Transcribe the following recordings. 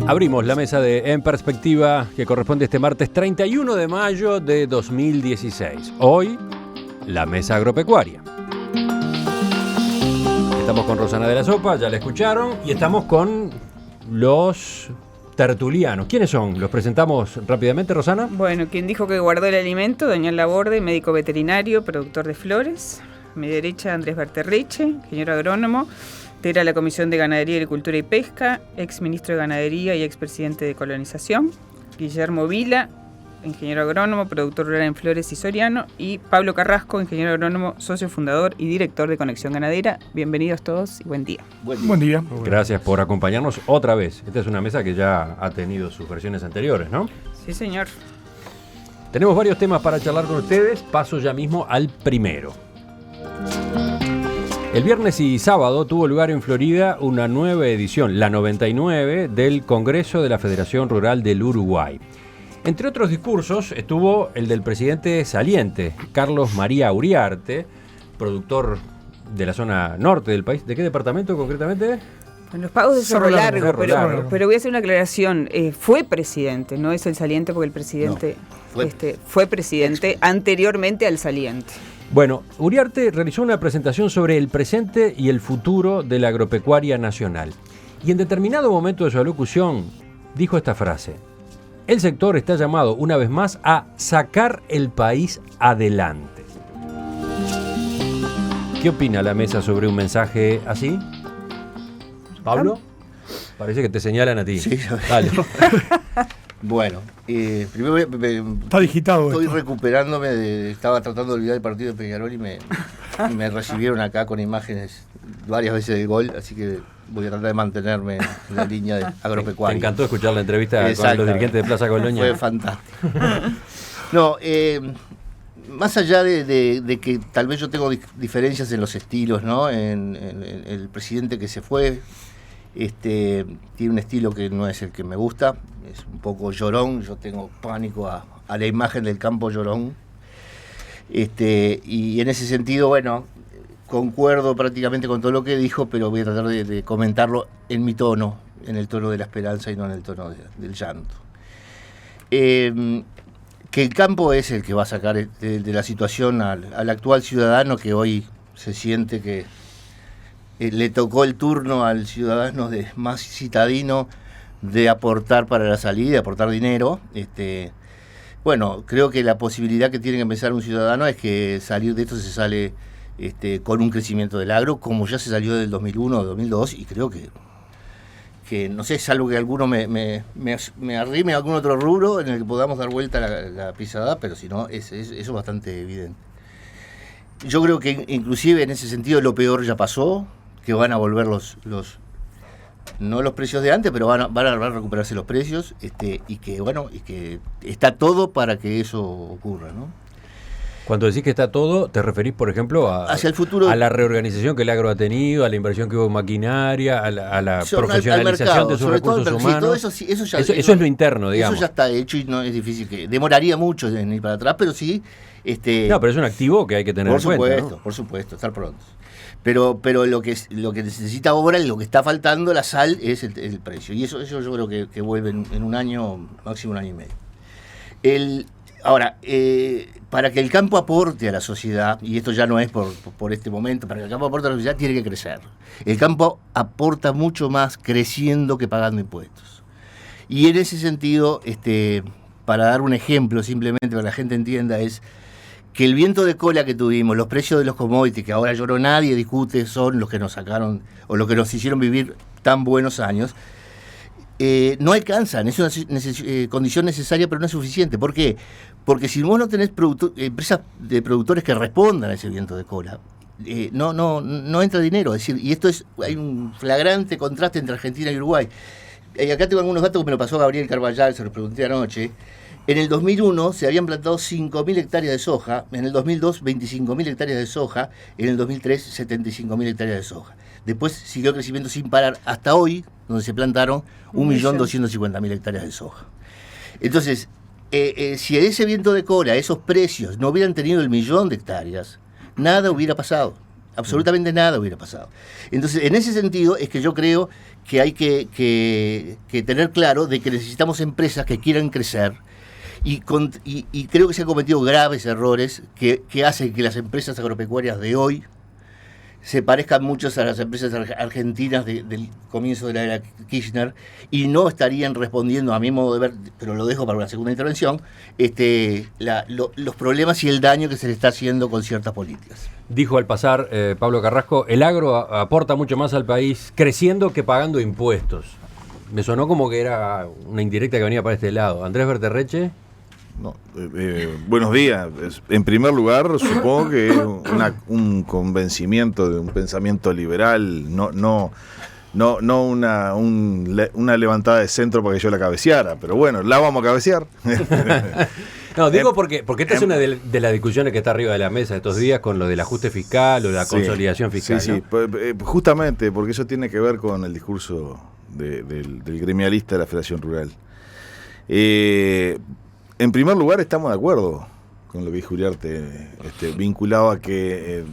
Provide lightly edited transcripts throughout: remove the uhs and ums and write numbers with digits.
Abrimos la mesa de En Perspectiva que corresponde este martes 31 de mayo de 2016. Hoy, la mesa agropecuaria. Estamos con Rosana de la Sopa, ya la escucharon, y estamos con los tertulianos. ¿Quiénes son? ¿Los presentamos rápidamente, Rosana? Bueno, quien dijo que guardó el alimento, Daniel Laborde, médico veterinario, productor de flores. A mi derecha, Andrés Berterriche, ingeniero agrónomo, integra la Comisión de Ganadería, Agricultura y Pesca, ex ministro de Ganadería y expresidente de Colonización. Guillermo Vila, ingeniero agrónomo, productor rural en Flores y Soriano. Y Pablo Carrasco, ingeniero agrónomo, socio fundador y director de Conexión Ganadera. Bienvenidos todos y buen día. Buen día. Gracias por acompañarnos otra vez. Esta es una mesa que ya ha tenido sus versiones anteriores, ¿no? Sí, señor. Tenemos varios temas para charlar con ustedes. Paso ya mismo al primero. El viernes y sábado tuvo lugar en Florida una nueva edición, la 99, del Congreso de la Federación Rural del Uruguay. Entre otros discursos estuvo el del presidente saliente, Carlos María Uriarte, productor de la zona norte del país. ¿De qué departamento concretamente? En los pagos de Cerro Largo, Largo. pero voy a hacer una aclaración. Fue presidente, no es el saliente, porque el presidente fue presidente anteriormente al saliente. Bueno, Uriarte realizó una presentación sobre el presente y el futuro de la agropecuaria nacional. Y en determinado momento de su alocución dijo esta frase: el sector está llamado una vez más a sacar el país adelante. ¿Qué opina la mesa sobre un mensaje así? ¿Pablo? Parece que te señalan a ti. Sí, dale. Bueno, primero Está digitado estoy esto. recuperándome estaba tratando de olvidar el partido de Peñarol y me recibieron acá con imágenes varias veces del gol, así que voy a tratar de mantenerme en la línea de agropecuaria. Me encantó escuchar la entrevista con los dirigentes de Plaza Colonia. Fue fantástico. No, más allá de que tal vez yo tengo diferencias en los estilos, ¿no? En el presidente que se fue, tiene un estilo que no es el que me gusta, es un poco llorón. Yo tengo pánico a la imagen del campo llorón, y en ese sentido, bueno, concuerdo prácticamente con todo lo que dijo, pero voy a tratar de comentarlo en mi tono, en el tono de la esperanza y no en el tono del llanto. Que el campo es el que va a sacar de la situación al actual ciudadano, que hoy se siente que le tocó el turno al ciudadano más citadino de aportar para la salida, aportar dinero. Bueno, creo que la posibilidad que tiene que empezar un ciudadano es que salir de esto se sale con un crecimiento del agro, como ya se salió del 2001 o 2002, y creo que no sé, salvo que alguno me arrime a algún otro rubro en el que podamos dar vuelta la pisada, pero si no, eso es bastante evidente. Yo creo que inclusive en ese sentido lo peor ya pasó, que van a volver no los precios de antes, pero van a recuperarse los precios, y que está todo para que eso ocurra, ¿no? Cuando decís que está todo, ¿te referís, por ejemplo, hacia el futuro, a la reorganización que el agro ha tenido, a la inversión que hubo en maquinaria, a la profesionalización mercado, de sus recursos humanos? Sí, eso es lo interno, digamos. Eso ya está hecho y no es difícil, que demoraría mucho en ir para atrás, pero sí. No, pero es un activo que hay que tener en cuenta, ¿no? Por supuesto, estar prontos. Pero lo que necesita ahora, lo que está faltando, la sal, es el precio. Y eso yo creo que vuelve en un año, máximo un año y medio. Ahora, para que el campo aporte a la sociedad, y esto ya no es por este momento, para que el campo aporte a la sociedad tiene que crecer. El campo aporta mucho más creciendo que pagando impuestos. Y en ese sentido, para dar un ejemplo, simplemente para que la gente entienda, es que el viento de cola que tuvimos, los precios de los commodities, que ahora nadie discute, son los que nos sacaron o los que nos hicieron vivir tan buenos años, no alcanzan. Es una condición necesaria, pero no es suficiente. ¿Por qué? Porque si vos no tenés empresas de productores que respondan a ese viento de cola, no entra dinero. Es decir, y hay un flagrante contraste entre Argentina y Uruguay. Acá tengo algunos datos que me lo pasó Gabriel Carballal, se los pregunté anoche. En el 2001 se habían plantado 5.000 hectáreas de soja, en el 2002 25.000 hectáreas de soja, en el 2003 75.000 hectáreas de soja. Después siguió el crecimiento sin parar hasta hoy, donde se plantaron 1.250.000 hectáreas de soja. Entonces, si ese viento de cola, esos precios, no hubieran tenido el 1.000.000 de hectáreas, nada hubiera pasado. absolutamente nada hubiera pasado. Entonces, en ese sentido es que yo creo que hay que tener claro de que necesitamos empresas que quieran crecer, y creo que se han cometido graves errores que hacen que las empresas agropecuarias de hoy se parezcan mucho a las empresas argentinas del comienzo de la era Kirchner, y no estarían respondiendo, a mi modo de ver, pero lo dejo para una segunda intervención, los problemas y el daño que se le está haciendo con ciertas políticas. Dijo al pasar Pablo Carrasco, el agro aporta mucho más al país creciendo que pagando impuestos. Me sonó como que era una indirecta que venía para este lado. Andrés Berterreche. No, buenos días. En primer lugar, supongo que es un convencimiento de un pensamiento liberal, no una levantada de centro para que yo la cabeceara, pero bueno, la vamos a cabecear. No, digo porque esta es una de las discusiones que está arriba de la mesa estos días con lo del ajuste fiscal o la consolidación fiscal. Sí, ¿no? Justamente porque eso tiene que ver con el discurso del gremialista de la Federación Rural. En primer lugar, estamos de acuerdo con lo que dijo Uriarte, vinculado a que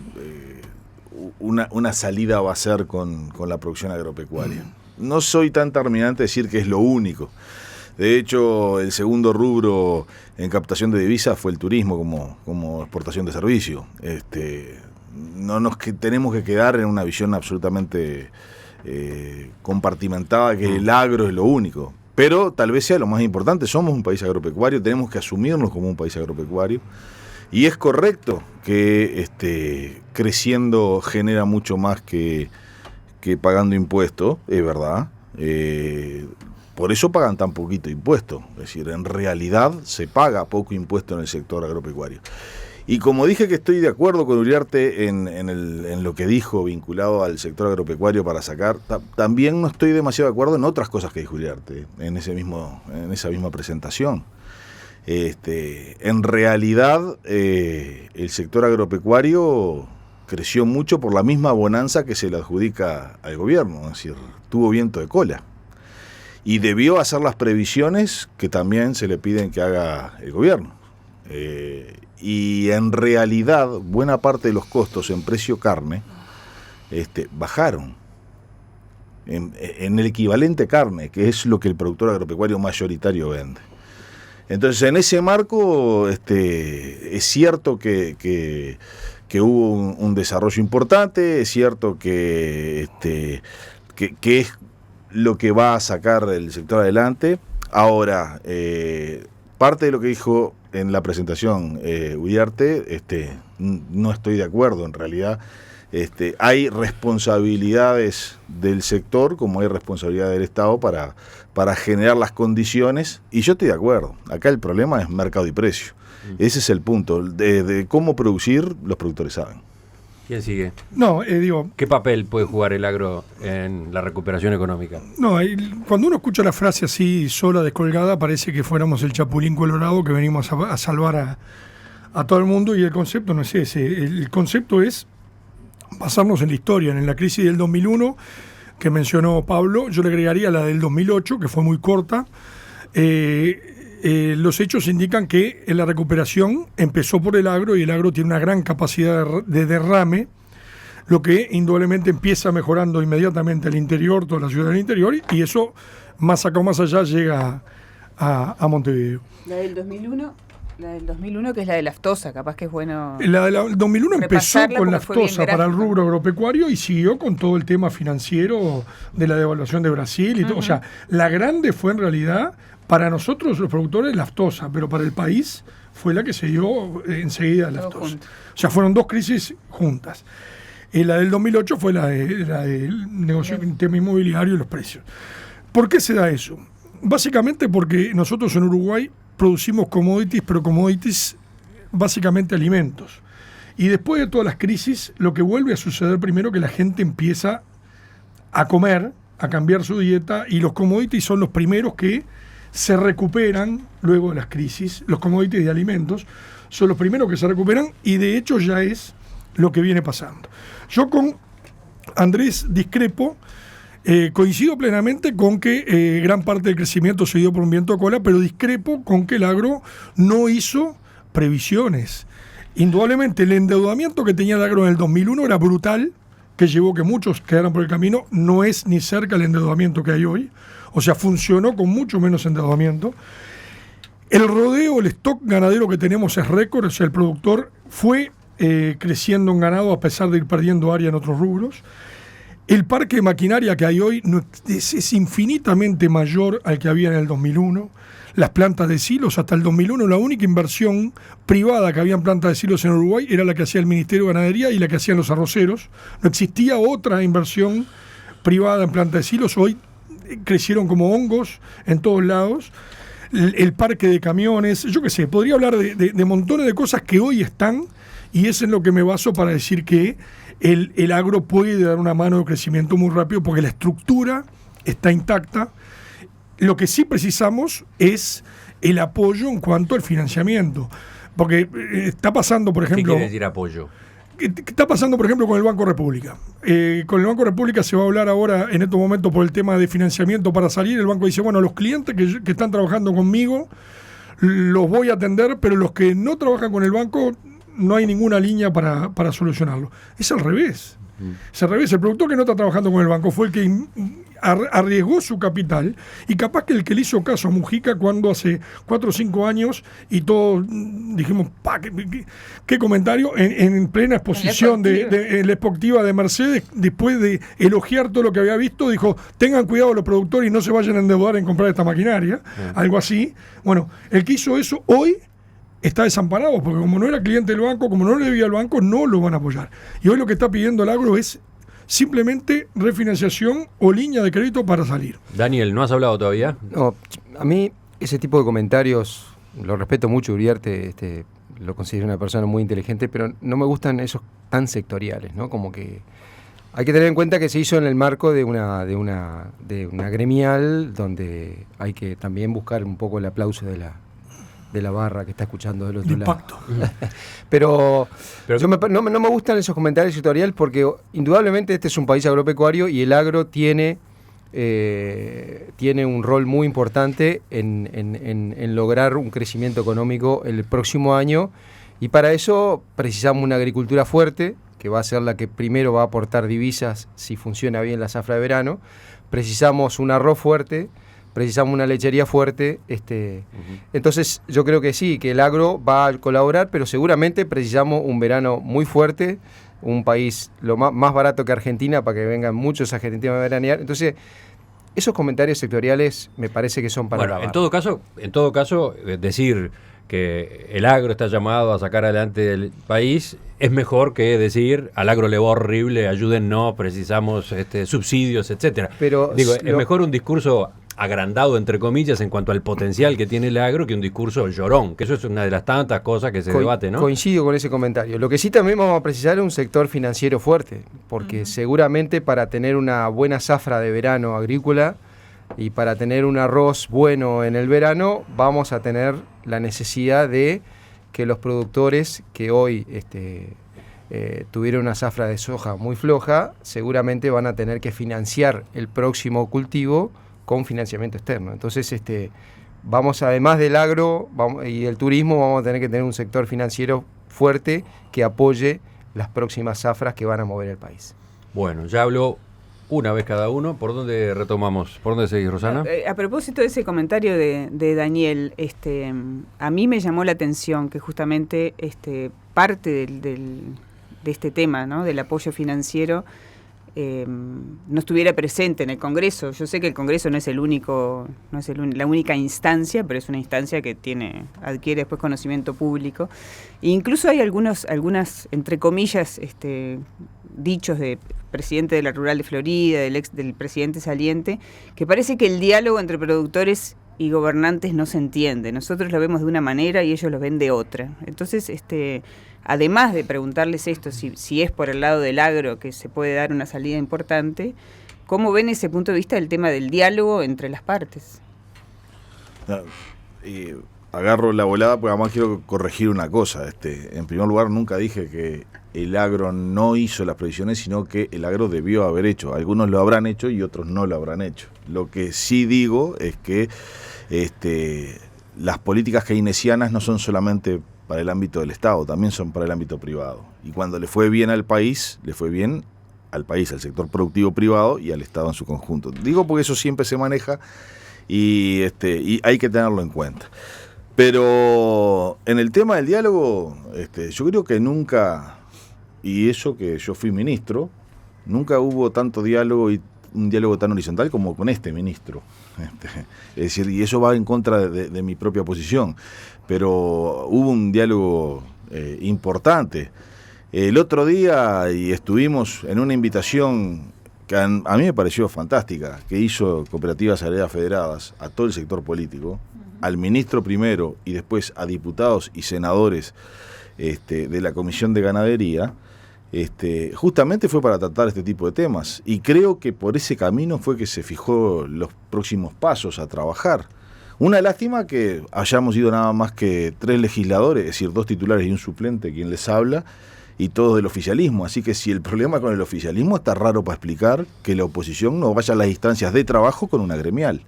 una salida va a ser con la producción agropecuaria. No soy tan terminante de decir que es lo único. De hecho, el segundo rubro en captación de divisas fue el turismo como exportación de servicio. No nos tenemos que quedar en una visión absolutamente compartimentada que el agro es lo único. Pero tal vez sea lo más importante. Somos un país agropecuario, tenemos que asumirnos como un país agropecuario, y es correcto que creciendo genera mucho más que pagando impuestos, es verdad. Por eso pagan tan poquito impuesto, es decir, en realidad se paga poco impuesto en el sector agropecuario. Y como dije que estoy de acuerdo con Uriarte en lo que dijo vinculado al sector agropecuario para sacar, también no estoy demasiado de acuerdo en otras cosas que dijo Uriarte en esa misma presentación. En realidad, el sector agropecuario creció mucho por la misma bonanza que se le adjudica al gobierno, es decir, tuvo viento de cola. Y debió hacer las previsiones que también se le piden que haga el gobierno. Y en realidad, buena parte de los costos en precio carne bajaron. En el equivalente carne, que es lo que el productor agropecuario mayoritario vende. Entonces, en ese marco, es cierto que hubo un desarrollo importante, es cierto que es lo que va a sacar el sector adelante. Ahora, parte de lo que dijo en la presentación Uriarte, no estoy de acuerdo. En realidad, hay responsabilidades del sector como hay responsabilidad del Estado para generar las condiciones, y yo estoy de acuerdo. Acá el problema es mercado y precio. Ese es el punto. De cómo producir, los productores saben. ¿Quién sigue? No, ¿Qué papel puede jugar el agro en la recuperación económica? No, cuando uno escucha la frase así, sola, descolgada, parece que fuéramos el chapulín colorado que venimos a salvar a todo el mundo, y el concepto no es ese. El concepto es basarnos en la historia, en la crisis del 2001 que mencionó Pablo. Yo le agregaría la del 2008, que fue muy corta. Los hechos indican que la recuperación empezó por el agro, y el agro tiene una gran capacidad de derrame, lo que indudablemente empieza mejorando inmediatamente el interior, toda la ciudad del interior, y eso más acá o más allá llega a Montevideo. La del 2001, que es la de la aftosa, capaz que es bueno. La del 2001 empezó con la aftosa para el gráfica. rubro agropecuario, y siguió con todo el tema financiero de la devaluación de Brasil y todo. O sea, la grande fue en realidad para nosotros los productores la aftosa, pero para el país fue la que se dio enseguida la aftosa. O sea, fueron dos crisis juntas. La del 2008 fue la del negocio en tema inmobiliario y los precios. ¿Por qué se da eso? Básicamente porque nosotros en Uruguay producimos commodities, pero commodities básicamente alimentos. Y después de todas las crisis, lo que vuelve a suceder primero es que la gente empieza a comer, a cambiar su dieta, y los commodities son los primeros que se recuperan luego de las crisis. Los commodities de alimentos son los primeros que se recuperan, y de hecho ya es lo que viene pasando. Yo con Andrés discrepo. Coincido plenamente con que gran parte del crecimiento se dio por un viento de cola, pero discrepo con que el agro no hizo previsiones. indudablemente el endeudamiento que tenía el agro en el 2001 era brutal, que llevó que muchos quedaran por el camino. No es ni cerca el endeudamiento que hay hoy. O sea, funcionó con mucho menos endeudamiento. El rodeo, el stock ganadero que tenemos es récord. O sea, el productor fue creciendo en ganado a pesar de ir perdiendo área en otros rubros. El parque de maquinaria que hay hoy es infinitamente mayor al que había en el 2001. Las plantas de silos, hasta el 2001, la única inversión privada que había en plantas de silos en Uruguay era la que hacía el Ministerio de Ganadería y la que hacían los arroceros. No existía otra inversión privada en plantas de silos. Hoy crecieron como hongos en todos lados. El parque de camiones, yo qué sé, podría hablar de montones de cosas que hoy están, y es en lo que me baso para decir que el agro puede dar una mano de crecimiento muy rápido porque la estructura está intacta. Lo que sí precisamos es el apoyo en cuanto al financiamiento. Porque está pasando, por ejemplo... ¿Qué quiere decir apoyo? Está pasando, por ejemplo, con el Banco República. Con el Banco República se va a hablar ahora, en estos momentos, por el tema de financiamiento para salir. El banco dice, bueno, los clientes que están trabajando conmigo los voy a atender, pero los que no trabajan con el banco no hay ninguna línea para solucionarlo. Es al revés. Es al revés. El productor que no está trabajando con el banco fue el que arriesgó su capital, y capaz que el que le hizo caso a Mujica cuando hace 4 o 5 años y todos dijimos, qué comentario, en plena exposición de la expositiva de Mercedes, después de elogiar todo lo que había visto, dijo, tengan cuidado los productores y no se vayan a endeudar en comprar esta maquinaria, algo así. Bueno, el que hizo eso hoy está desamparado, porque como no era cliente del banco, como no le debía al banco, no lo van a apoyar. Y hoy lo que está pidiendo el agro es simplemente refinanciación o línea de crédito para salir. Daniel, ¿no has hablado todavía? No, a mí ese tipo de comentarios, lo respeto mucho, Uriarte, lo considero una persona muy inteligente, pero no me gustan esos tan sectoriales, ¿no? Como que hay que tener en cuenta que se hizo en el marco de una gremial, donde hay que también buscar un poco el aplauso de la barra que está escuchando del otro lado. pero no me gustan esos comentarios sectoriales, porque indudablemente este es un país agropecuario y el agro tiene un rol muy importante en lograr un crecimiento económico el próximo año, y para eso precisamos una agricultura fuerte, que va a ser la que primero va a aportar divisas si funciona bien la zafra de verano. Precisamos un arroz fuerte, precisamos una lechería fuerte. Entonces yo creo que sí, que el agro va a colaborar, pero seguramente precisamos un verano muy fuerte, un país lo más barato que Argentina, para que vengan muchos argentinos a veranear. Entonces esos comentarios sectoriales me parece que son para la barra. En todo caso, decir que el agro está llamado a sacar adelante el país es mejor que decir al agro le va horrible, ayúdennos, precisamos subsidios, etcétera. Pero es mejor un discurso agrandado, entre comillas, en cuanto al potencial que tiene el agro, que un discurso llorón, que eso es una de las tantas cosas que se debate, ¿no? Coincido con ese comentario. Lo que sí también vamos a precisar es un sector financiero fuerte, porque seguramente para tener una buena zafra de verano agrícola y para tener un arroz bueno en el verano, vamos a tener la necesidad de que los productores que hoy tuvieron una zafra de soja muy floja, seguramente van a tener que financiar el próximo cultivo con financiamiento externo. Entonces, vamos, además del agro y del turismo, vamos a tener que tener un sector financiero fuerte que apoye las próximas zafras que van a mover el país. Bueno, ya habló una vez cada uno. ¿Por dónde retomamos? ¿Por dónde seguís, Rosana? A propósito de ese comentario de Daniel, a mí me llamó la atención que justamente parte de este tema, ¿no?, del apoyo financiero, no estuviera presente en el Congreso. Yo sé que el Congreso no es la única instancia, pero es una instancia que adquiere después conocimiento público. E incluso hay algunas, entre comillas, dichos de presidente de la Rural de Florida, del presidente saliente, que parece que el diálogo entre productores y gobernantes no se entiende. Nosotros lo vemos de una manera y ellos lo ven de otra. Entonces, además de preguntarles esto, si es por el lado del agro que se puede dar una salida importante, ¿cómo ven ese punto de vista del tema del diálogo entre las partes? Agarro la volada porque además quiero corregir una cosa. En primer lugar, nunca dije que el agro no hizo las previsiones, sino que el agro debió haber hecho. Algunos lo habrán hecho y otros no lo habrán hecho. Lo que sí digo es que las políticas keynesianas no son solamente para el ámbito del Estado, también son para el ámbito privado. Y cuando le fue bien al país, le fue bien al país, al sector productivo privado y al Estado en su conjunto. Digo porque eso siempre se maneja y hay que tenerlo en cuenta. Pero en el tema del diálogo, yo creo que nunca, y eso que yo fui ministro, nunca hubo tanto diálogo y un diálogo tan horizontal como con este ministro. Es decir, y eso va en contra de mi propia posición. Pero hubo un diálogo importante. El otro día y estuvimos en una invitación que a mí me pareció fantástica, que hizo Cooperativas Agrarias Federadas a todo el sector político, al ministro primero y después a diputados y senadores de la Comisión de Ganadería, justamente fue para tratar este tipo de temas. Y creo que por ese camino fue que se fijó los próximos pasos a trabajar. Una lástima que hayamos ido nada más que 3 legisladores, es decir, 2 titulares y un suplente quien les habla, y todos del oficialismo. Así que si el problema con el oficialismo, está raro para explicar que la oposición no vaya a las instancias de trabajo con una gremial.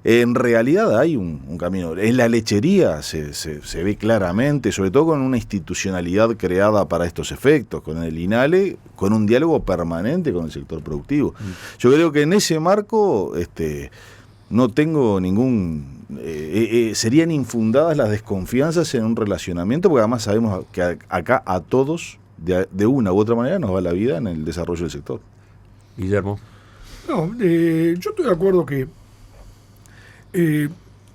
En realidad hay un camino. En la lechería se ve claramente, sobre todo con una institucionalidad creada para estos efectos, con el INALE, con un diálogo permanente con el sector productivo. Yo creo que en ese marco no tengo ningún... serían infundadas las desconfianzas en un relacionamiento, porque además sabemos que acá a todos, de una u otra manera, nos va la vida en el desarrollo del sector. Guillermo. No, yo estoy de acuerdo que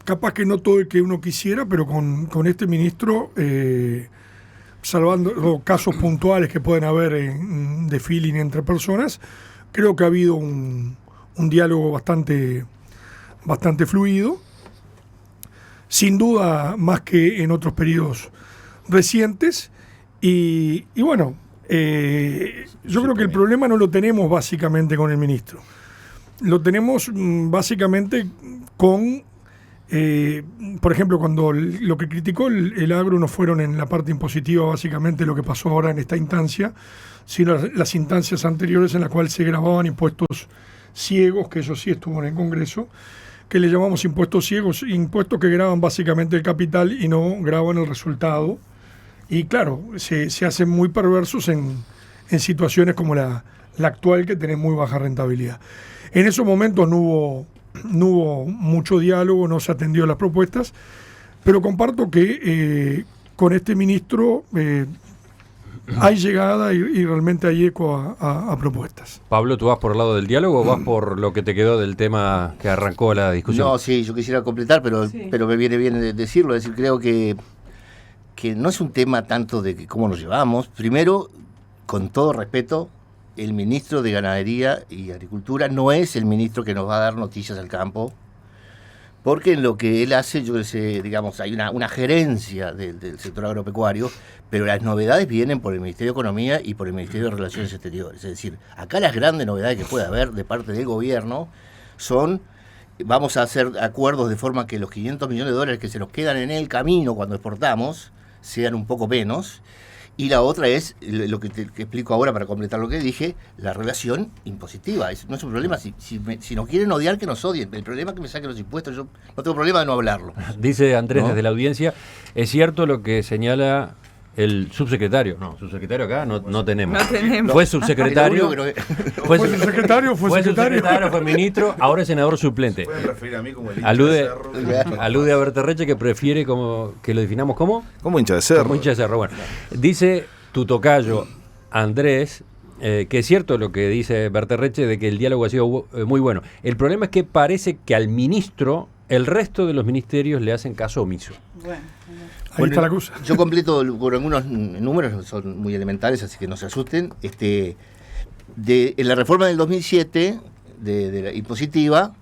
capaz que no todo el que uno quisiera, pero con este ministro, salvando casos puntuales que pueden haber de feeling entre personas, creo que ha habido un diálogo bastante fluido, sin duda más que en otros periodos recientes, y bueno, yo creo que el problema no lo tenemos básicamente con el ministro, lo tenemos básicamente con, por ejemplo, cuando lo que criticó el agro no fueron en la parte impositiva básicamente lo que pasó ahora en esta instancia, sino las instancias anteriores en las cuales se grababan impuestos ciegos, que eso sí estuvo en el Congreso, que le llamamos impuestos ciegos, impuestos que graban básicamente el capital y no graban el resultado. Y claro, se hacen muy perversos en situaciones como la actual, que tiene muy baja rentabilidad. En esos momentos no hubo mucho diálogo, no se atendió a las propuestas, pero comparto que con este ministro hay llegada y realmente hay eco a propuestas. Pablo, ¿tú vas por el lado del diálogo o vas por lo que te quedó del tema que arrancó la discusión? No, sí, yo quisiera completar, pero me viene bien decirlo. Es decir, creo que no es un tema tanto de cómo nos llevamos. Primero, con todo respeto, el ministro de Ganadería y Agricultura no es el ministro que nos va a dar noticias al campo, porque en lo que él hace, yo sé, digamos, hay una gerencia del sector agropecuario, pero las novedades vienen por el Ministerio de Economía y por el Ministerio de Relaciones Exteriores. Es decir, acá las grandes novedades que puede haber de parte del gobierno son: vamos a hacer acuerdos de forma que los $500 millones que se nos quedan en el camino cuando exportamos sean un poco menos. Y la otra es lo que te explico ahora para completar lo que dije, la relación impositiva. No es un problema, si nos quieren odiar, que nos odien. El problema es que me saquen los impuestos, yo no tengo problema de no hablarlo. Dice Andrés, ¿no? Desde la audiencia, ¿es cierto lo que señala el subsecretario? No, subsecretario acá no tenemos. No tenemos. Fue subsecretario. Fue subsecretario, fue ministro, ahora es senador suplente. Pueden referir a mí como el hincha Alude de Cerro. a Berterreche, que prefiere que lo definamos como Como hincha de Cerro. como hincha de Cerro. Bueno, dice tu tocayo Andrés, que es cierto lo que dice Berterreche de que el diálogo ha sido muy bueno. El problema es que parece que al ministro el resto de los ministerios le hacen caso omiso. Ahí está la cosa. Yo completo por algunos números, son muy elementales, así que no se asusten. En la reforma del 2007 de la impositiva,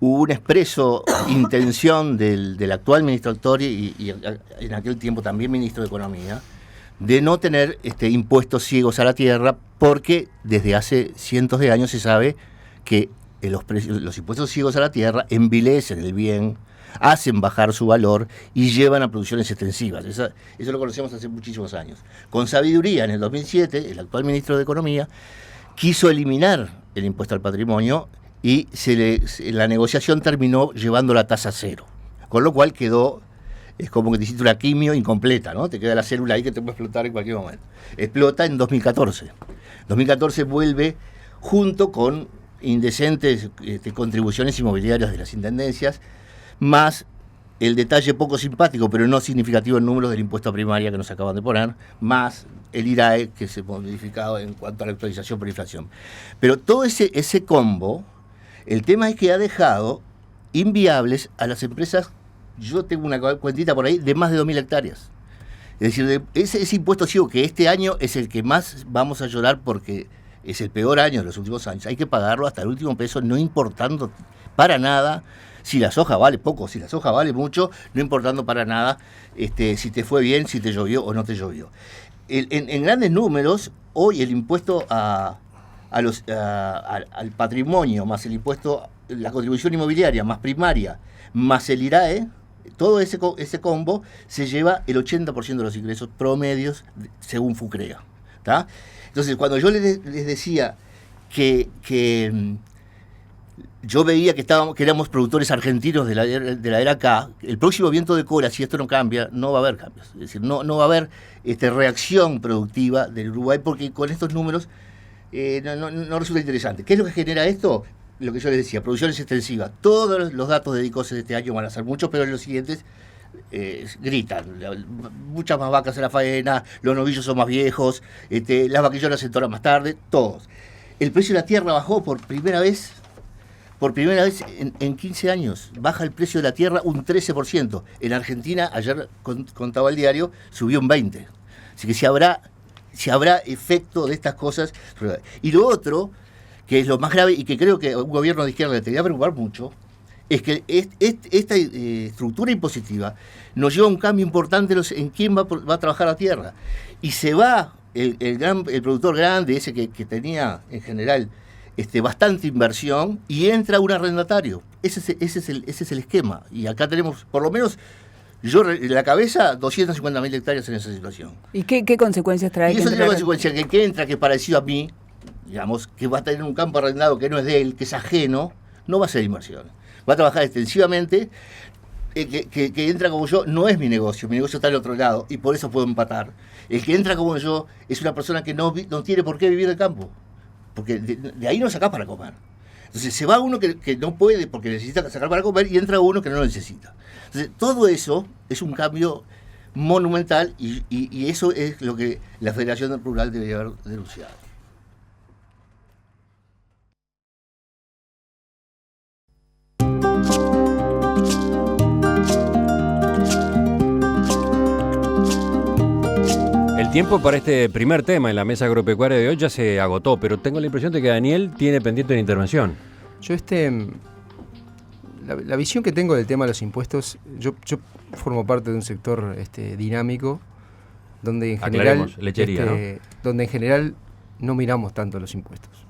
hubo una expreso intención del actual ministro Altori y en aquel tiempo también ministro de Economía, de no tener impuestos ciegos a la tierra, porque desde hace cientos de años se sabe que los impuestos ciegos a la tierra envilecen el bien, hacen bajar su valor y llevan a producciones extensivas. Eso lo conocemos hace muchísimos años. Con sabiduría, en el 2007, el actual ministro de Economía quiso eliminar el impuesto al patrimonio y la negociación terminó llevando la tasa a cero, con lo cual quedó Es como que te hiciste una quimio incompleta, ¿no? Te queda la célula ahí que te puede explotar en cualquier momento. Explota en 2014. 2014 vuelve junto con indecentes contribuciones inmobiliarias de las intendencias, más el detalle poco simpático, pero no significativo en números del impuesto a primaria que nos acaban de poner, más el IRAE que se ha modificado en cuanto a la actualización por inflación. Pero todo ese combo, el tema es que ha dejado inviables a las empresas. Yo tengo una cuentita por ahí de más de 2.000 hectáreas. Es decir, ese impuesto ciego que este año es el que más vamos a llorar porque es el peor año de los últimos años. Hay que pagarlo hasta el último peso, no importando para nada si la soja vale poco, si la soja vale mucho, no importando para nada si te fue bien, si te llovió o no te llovió. En grandes números, hoy el impuesto al patrimonio, más el impuesto, la contribución inmobiliaria, más más el IRAE, todo ese combo se lleva el 80% de los ingresos promedios según FUCREA. ¿Tá? Entonces, cuando yo les decía que yo veía que éramos productores argentinos de la era K, el próximo viento de cola, si esto no cambia, no va a haber cambios. Es decir, no va a haber reacción productiva del Uruguay, porque con estos números no resulta interesante. ¿Qué es lo que genera esto? Lo que yo les decía, producciones extensivas. Todos los datos de ICOSE de este año van a ser muchos, pero en los siguientes gritan. Muchas más vacas en la faena, los novillos son más viejos, las vaquillonas se entonan más tarde, todos. El precio de la tierra bajó por primera vez en 15 años. Baja el precio de la tierra un 13%. En Argentina, ayer contaba el diario, subió un 20%. Así que si habrá efecto de estas cosas. Y lo otro, que es lo más grave y que creo que un gobierno de izquierda le debería preocupar mucho, es que esta estructura impositiva nos lleva a un cambio importante en quién va a trabajar la tierra. Y se va el productor grande, ese que tenía en general bastante inversión, y entra un arrendatario. Ese es el esquema. Y acá tenemos, por lo menos, yo en la cabeza, 250.000 hectáreas en esa situación. ¿Y qué consecuencias trae? Y eso tiene consecuencias que entra, que es parecido a mí, digamos, que va a tener un campo arrendado que no es de él, que es ajeno, no va a ser inversión. Va a trabajar extensivamente, que entra como yo, no es mi negocio está al otro lado, y por eso puedo empatar. El que entra como yo es una persona que no tiene por qué vivir del campo, porque de ahí no sacás para comer. Entonces se va uno que no puede porque necesita sacar para comer, y entra uno que no lo necesita. Entonces todo eso es un cambio monumental, y eso es lo que la Federación Rural debería haber denunciado. El tiempo para este primer tema en la mesa agropecuaria de hoy ya se agotó, pero tengo la impresión de que Daniel tiene pendiente una intervención. Yo la visión que tengo del tema de los impuestos, yo formo parte de un sector dinámico donde en general lechería, ¿no? Donde en general no miramos tanto los impuestos.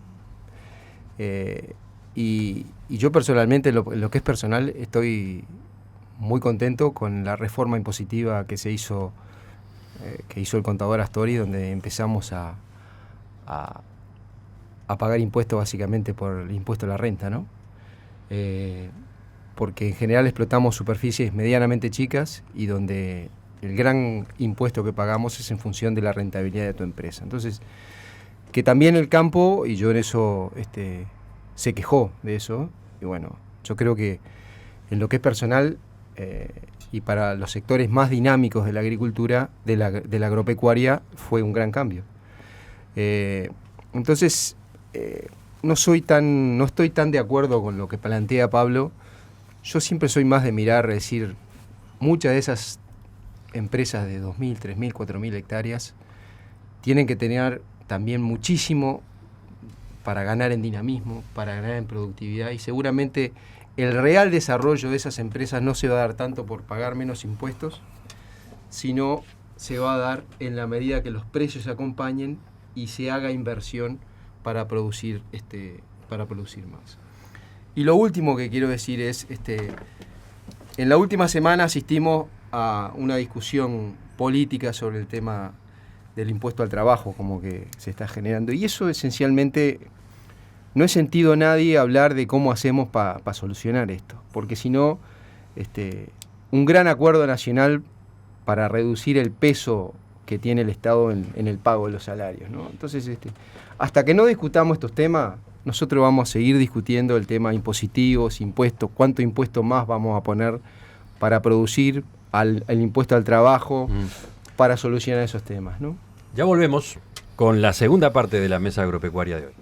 Y yo personalmente, lo que es personal, estoy muy contento con la reforma impositiva que hizo el contador Astori, donde empezamos a pagar impuestos básicamente por el impuesto a la renta, ¿no? Porque en general explotamos superficies medianamente chicas y donde el gran impuesto que pagamos es en función de la rentabilidad de tu empresa. Entonces, que también el campo, y yo en eso se quejó de eso, y bueno, yo creo que en lo que es personal y para los sectores más dinámicos de la agricultura, de la agropecuaria, fue un gran cambio. Entonces, no estoy tan de acuerdo con lo que plantea Pablo. Yo siempre soy más de mirar, es decir, muchas de esas empresas de 2.000, 3.000, 4.000 hectáreas tienen que tener también muchísimo para ganar en dinamismo, para ganar en productividad, y seguramente el real desarrollo de esas empresas no se va a dar tanto por pagar menos impuestos, sino se va a dar en la medida que los precios acompañen y se haga inversión para producir más. Y lo último que quiero decir es, en la última semana asistimos a una discusión política sobre el tema del impuesto al trabajo, como que se está generando, y eso esencialmente no he sentido a nadie hablar de cómo hacemos para solucionar esto, porque si no, un gran acuerdo nacional para reducir el peso que tiene el Estado en el pago de los salarios, ¿no? Entonces, hasta que no discutamos estos temas, nosotros vamos a seguir discutiendo el tema impositivos, impuestos, cuánto impuesto más vamos a poner para producir, el impuesto al trabajo, para solucionar esos temas, ¿no? Ya volvemos con la segunda parte de la mesa agropecuaria de hoy.